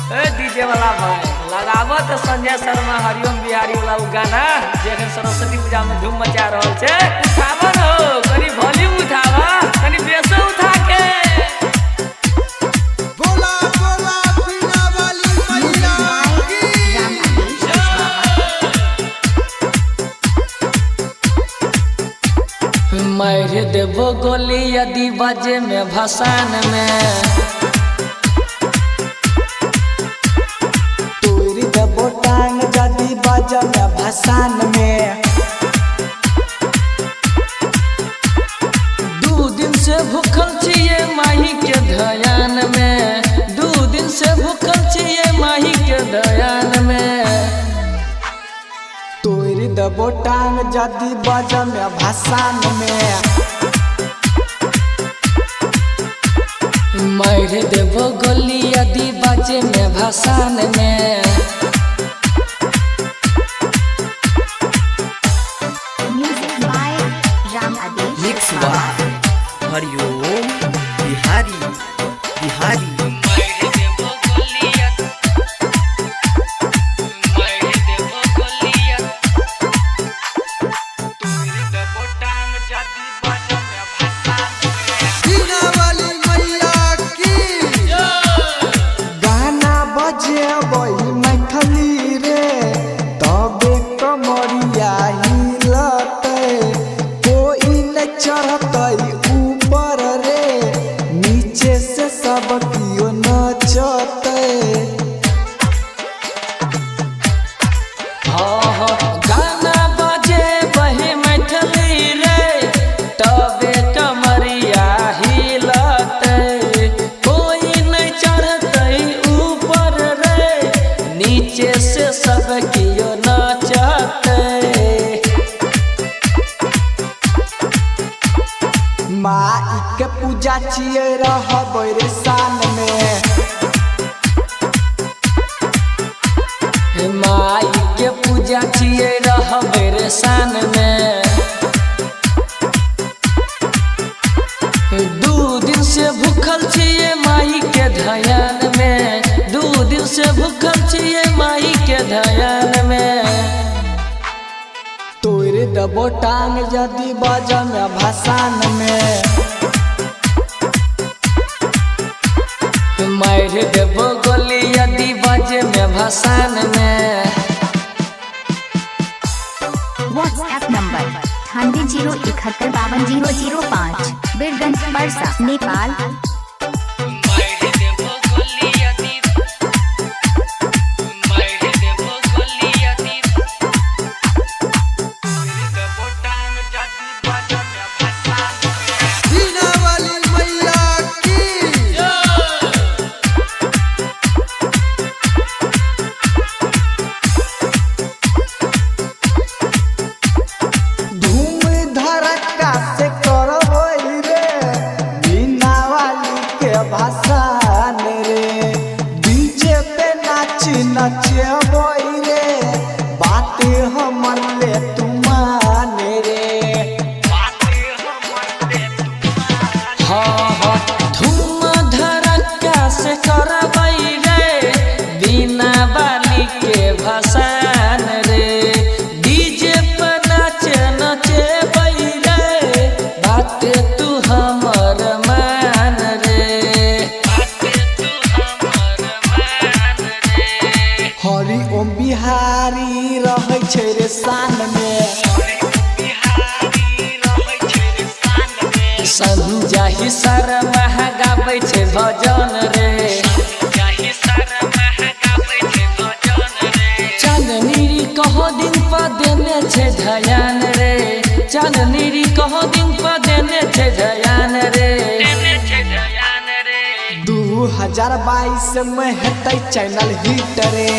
DJ वाला भाई लगावो तो संजय शर्मा हरिओम बिहारी वाला गाना जेखन सरस्वती पूजा में धूम मचा रहल छे। उठावा न हो कनी वॉल्यूम उठावा कनी बेसो उठा के बोला बोला बीना वाली मैया की मार देबो गोली यदि बाजे में भसान में टांग जदी बाजा में भसान में। 2 दिन से भूखल छिए माही के ध्यान में 2 दिन से भूखल छिए माही के ध्यान में। तोरी दबो टांग जदी बाजा में भसान में। मार देबो गोली यदि बाजे में भसान में। मिक्स बाय हरिओम बिहारी बिहारी बीना वाली मैया की गाना बजे बही मैथिली रे तबे कमरिया हिलते कोई न चढ़ते ऊपर रे नीचे से सब कियो नचते। गाना बजे बही मैथिली रे तबे कमरिया हिलते कोई नहीं चढ़ते ऊपर रे नीचे से सब कियो नचते। माई के पूजा छिए रहबै रे साल में। माई के पूजा छिए रहबै रे सान में। 2 दिन से भूखल छिए माई के ध्यान में 2 दिन से भूखल छिए माई के ध्यान में। तोरे दबो टांग जदी बाजा में भसान में। मार देबो गोली यदि बाजे में भसान में। व्हाट्सएप नंबर 9801750005 बीरगंज परसा नेपाल। बीना वाली मैया की धूम धड़का से करबै रे बीना वाली के भसान रे। डीजे पे नाच नचबै रे बाते हमर ले तू मान रे। धूम धड़का से करबै रे बिना बाली के भसान रे। डीजे पर नाच नचबै रे बात तू हमर मान रे। हरि ओम बिहारी रहै छै रे शान में। संजाहि शर्मा गाबै छै भजन रे। चांदनी कहो दिन पर देने छै ध्यान रे। चांदनी कहो दिन पर देने छै ध्यान रे। 2022 में हेतै चैनल हिट रे।